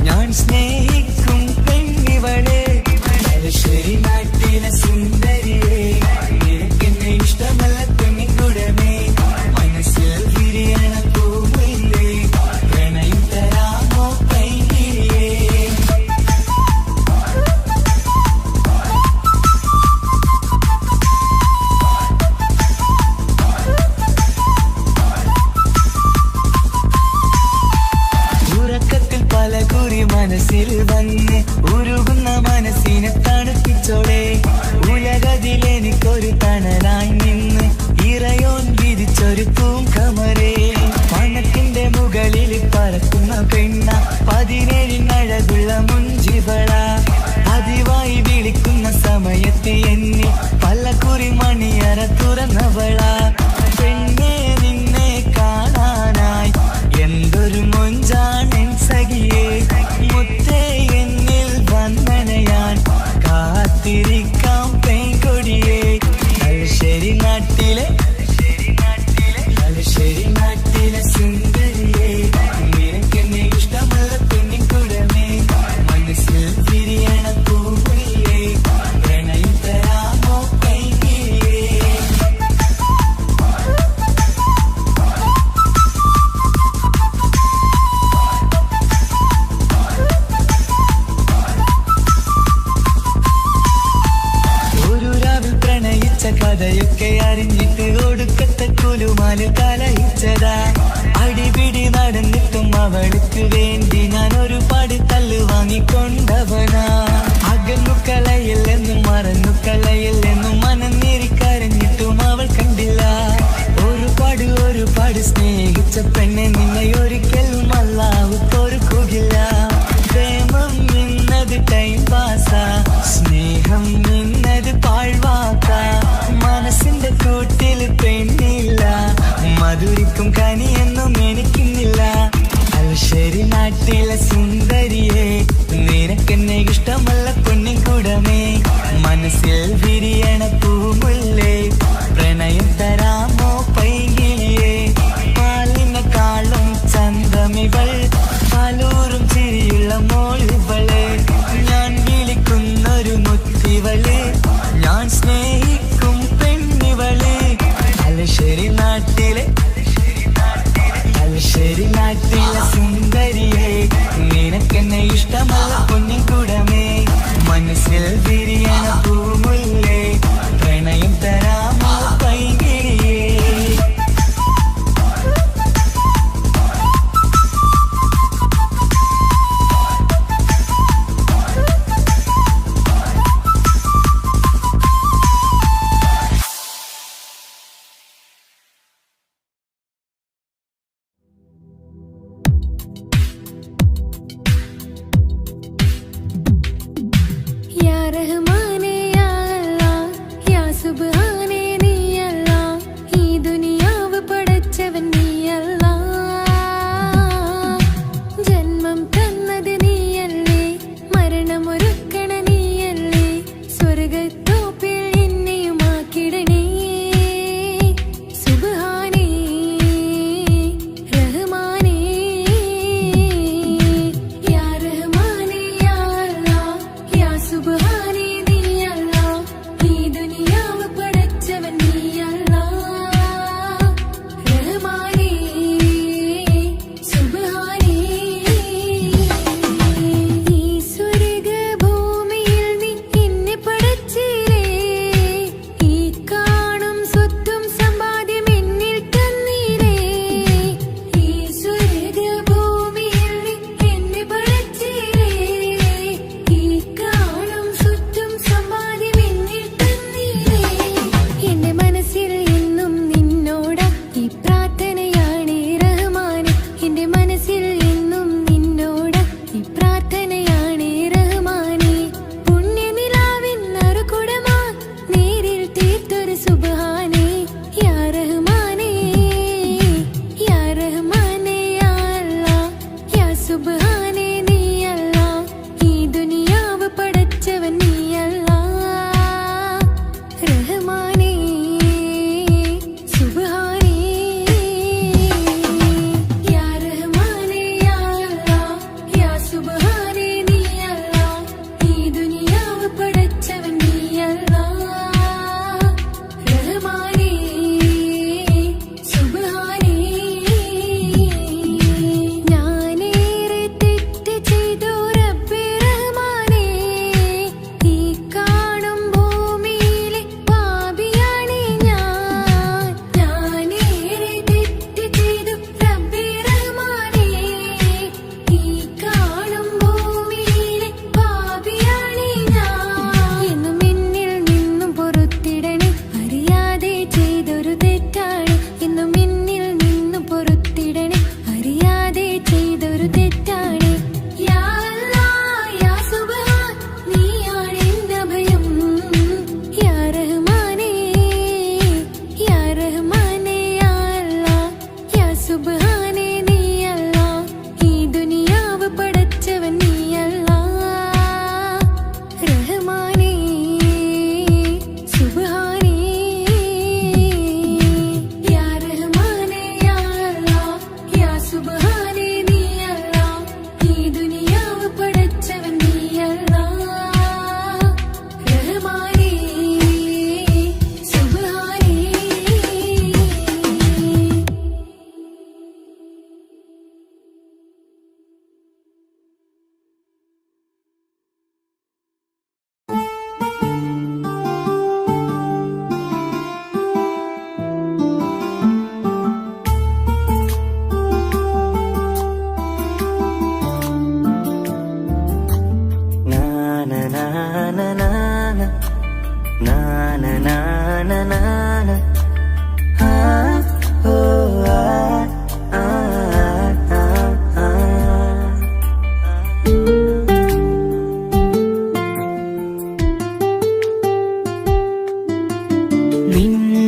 ഞാൻ സ്നേഹിക്കും പെണ്ണിവളെ തലശ്ശേരി നാട്ടിലെ സുന്ദരിയെ നിനക്കെന്നെ ഇഷ്ടമല്ല പെണ്ണിക്കുടമേ മനസ്സിൽ വിരിയണ പൂവില്ലേ പ്രണയം തരാമോ പൈകിളിയേ ഉറക്കത്തിൽ പല കുറി മനസ്സിൽ വന്ന് ഉരുകുന്ന മനസ്സിനെ തണുപ്പിച്ചോളെ ഉലകതിലെനിക്കൊരു തണലായി നിന്ന് ഇറയോൻ വിരിച്ചൊരു പൂങ്കമരേ പണത്തിന്റെ മുകളിൽ പറക്കുന്ന പെണ്ണ 17 അഴകുള്ള മുഞ്ചിവള പതിവായി വിളിക്കുന്ന സമയത്ത് എന്നെ പല കുറി മണിയറ തുറന്നവള പെണ്ണെ നിന്നെ കാണാനായി എന്തൊരു മൊഞ്ചാണെൻ സഖിയേ മുത്തേ എന്നിൽ വന്നണയാൻ കാത്തിരിക്കാം പെൺകൊടിയേ തലശ്ശേരി നാട്ടിലെ സുന്ദരിയേ നിനക്കെന്നെ ഇഷ്ടമല്ല പെണ്ണിക്കുടമേ മനസ്സിൽ വിരിയണ പൂവില്ലേ പ്രണയം തരാമോ കൈകിളിയേ ഒരു രാവിൽ പ്രണയിച്ച കഥയൊക്കെ അറിഞ്ഞിട്ട് ഒടുക്കത്തെ കുലുമാല് കലയിച്ചതാ അടിപിടി നടന്നിട്ടും അവൾക്ക് വേണ്ടി ഞാൻ ഒരുപാട് തല്ല് വാങ്ങിക്കൊണ്ടവനാ അകന്നു കളയില്ലെന്നും മറന്നു കളയില്ലെന്നും മനന്നേറി കരഞ്ഞിട്ടും അവൾ കണ്ടില്ല ഒരുപാട് സ്നേഹിച്ച പെണ്ണെ നിന്നെ ഒരിക്കലും അല്ലാഹു പൊറുക്കുകയില്ല പ്രേമം എന്നത് ടൈം പാസാ സ്നേഹം എന്നത് പാഴ്വാക്ക മനസ്സിന്റെ കൂട്ടിൽ പെണ്ണില്ല മധുരിക്കും കനിയൊന്നും എനിക്കുന്നില്ല തലശ്ശേരി നാട്ടിലെ സുന്ദരിയെ നിനക്കെന്നെ ഇഷ്ടമല്ല പെണ്ണിക്കുടമേ മനസ്സിൽ വിരിയണ പൂമുല്ലേ പ്രണയം തരാമോ പൈകിളിയേ പാലിനെക്കാളും ചന്തമിവൾ പാലൂറും ചിരിയുള്ള മോളിവളെ ഞാൻ വിളിക്കുന്നൊരു മുത്തിവളെ ഞാൻ സ്നേഹിക്കും പെണ്ണിവളെ തലശ്ശേരി നാട്ടിലെ സുന്ദരിയെ നിനക്കെന്നെ ഇഷ്ടമല്ല പൊന്നിക്കുടമേ മനസ്സിൽ വിരിയണ പൂമുല്ലേ പ്രണയം തരാമോ പൈകിളിയേ या रहमान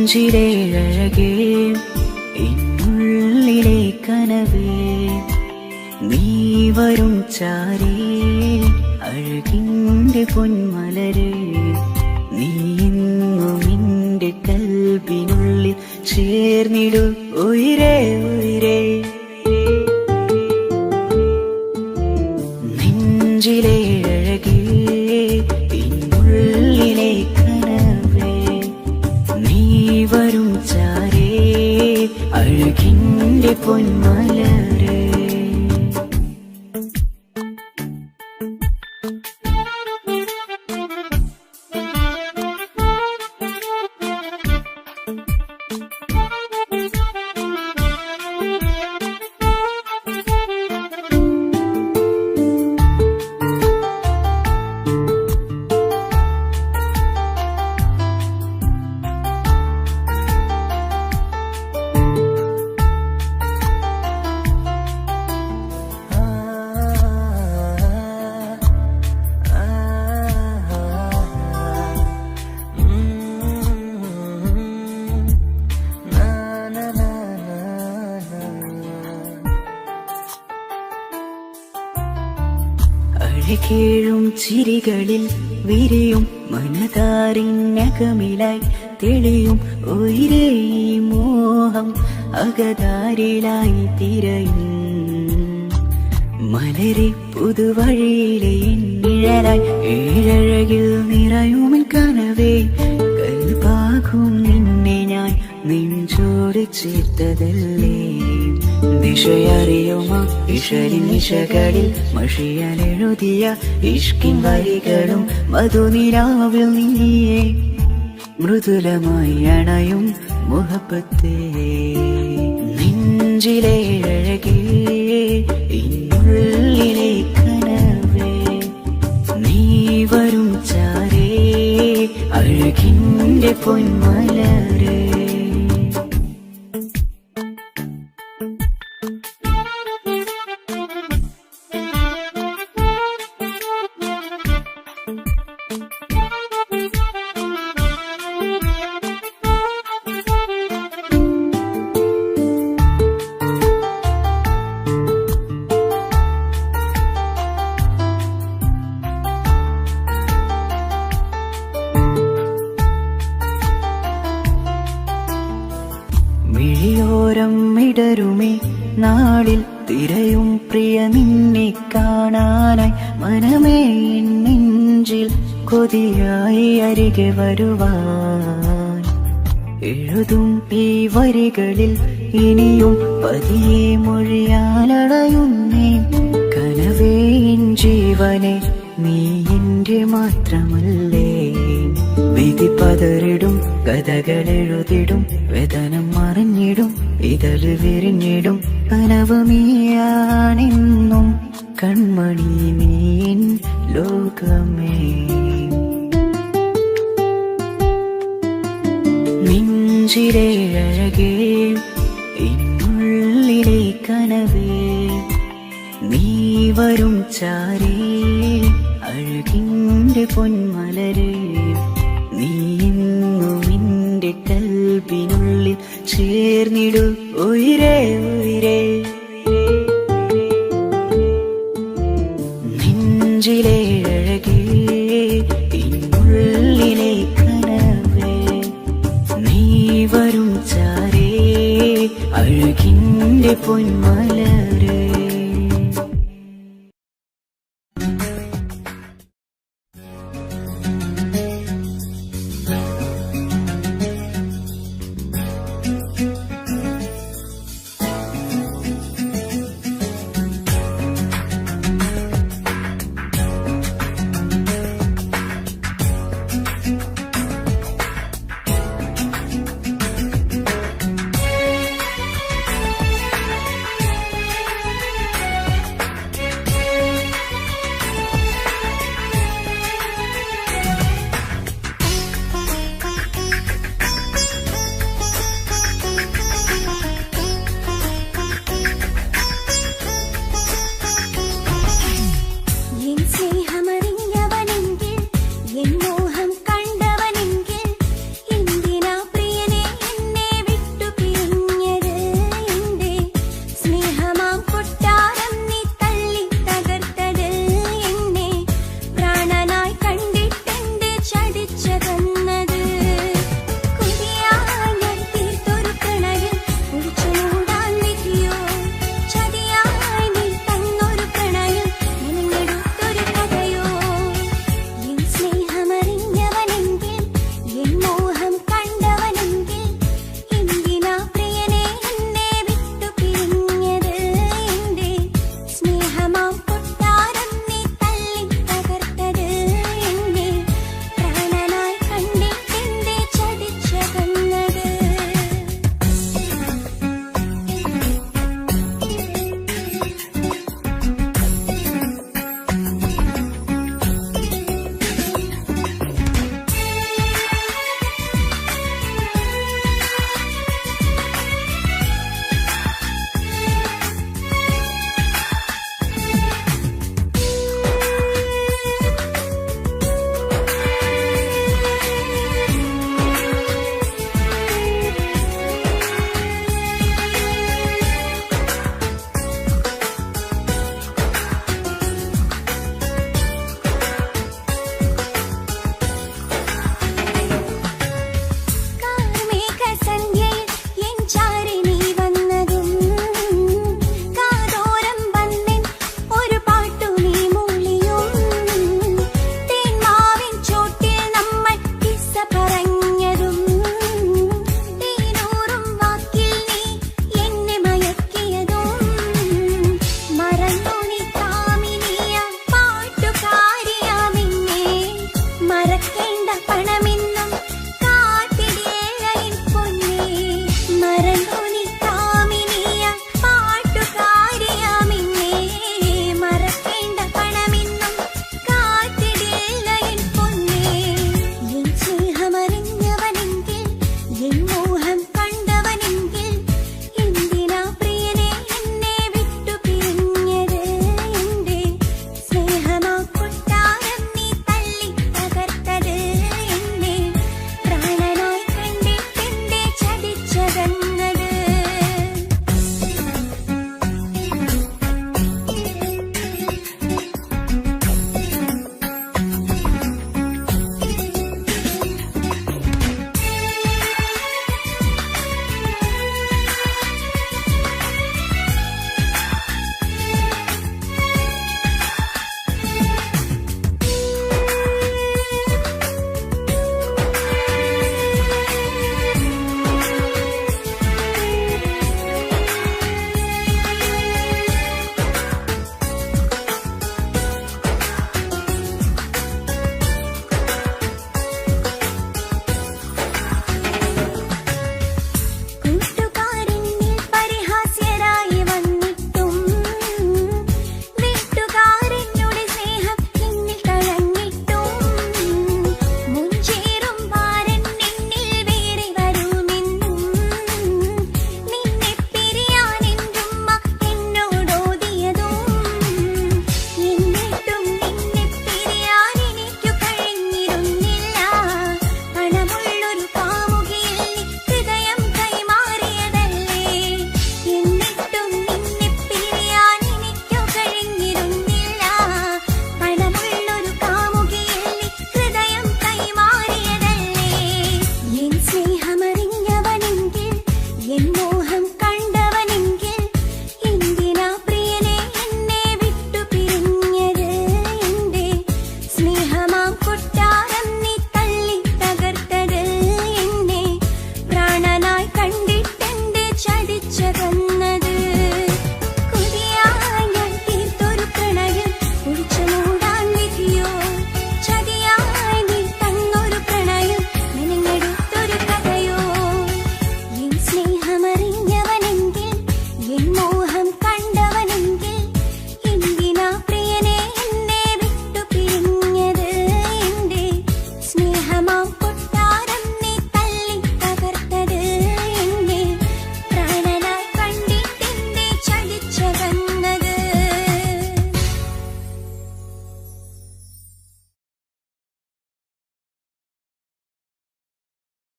നെഞ്ചിലേഴകേ എന്നുള്ളിലെ കനവേ നീ വരും ചാരേ അഴകിൻ്റെ പൊന്മലരേ നീ എന്നും എൻ്റെ കൽബിനുള്ളിൽ ചേർന്നിടു ഉയിരേ ഉയിരേ നെഞ്ചിലെ അഴകേ എന്നുള്ളിലെ കനവേ നീ വരും ചാരേ അഴകിൻ്റെ പൊന്മലരേ അഴകേഴും ചിരികളിൽ വിരിയും മനതാരിനകമിലായി തെളിയും ഉയിരേ മോഹം അകതാരിലായി തിരയും മലരെ പുതുവഴിയിലെ നിഴലായി ഏഴഴകിൽ നിറയുമിൻ കനവേ കൽപ്പാകും നിന്നെ ഞാൻ നെഞ്ചോട് ചേർത്തതല്ലേ ദിശയറിയുമോ ഇഷലിൻ നിശകളിൽ മഷിയാലെഴുതിയ ഇഷ്കിൻ വരികളും മധുനിലാവിൽ നീയേ മൃദുലമായി അണയും മുഹബത്തേ നെഞ്ചിലെ അഴകേ എന്നുള്ളിലെ കനവേ നീ വരും ചാരേ അഴകിൻ്റെ പൊന്മലരേ മിഴിയോരം ഇടരുമേ നാളിൽ തിരയും പ്രിയ നിന്നെ കാണാനായി മനമേ നെഞ്ചിൽ കൊതിയായി അരികെ വരുവാൻ എഴുതും ഈ വരികളിൽ ഇനിയും പതിയെ മൊഴിയാലടയുന്നേ കനവേ ജീവനെ നീ എൻ്റെ മാത്രമല്ലേ വിധി പതറിടും കഥകളെഴുതിടും വേദനം മറിഞ്ഞിടും ഇതള് വിരിഞ്ഞിടും കനവ് നീയാണെന്നും കൺമണി നീ എൻ ലോകമേ നെഞ്ചിലെ അഴകേ എന്നുള്ളിലെ കനവേ നീ വരും ചാരേ അഴകിൻ്റെ പൊന്മലരേ നീ എന്നും എൻ്റെ കൽബിനുള്ളിൽ ചേർന്നിടു ഉയിരേ ഉയിരേ നെഞ്ചിലെ അഴകേ എന്നുള്ളിലെ കനവേ നീ വരും ചാരേ അഴകിൻ്റെ പൊന്മല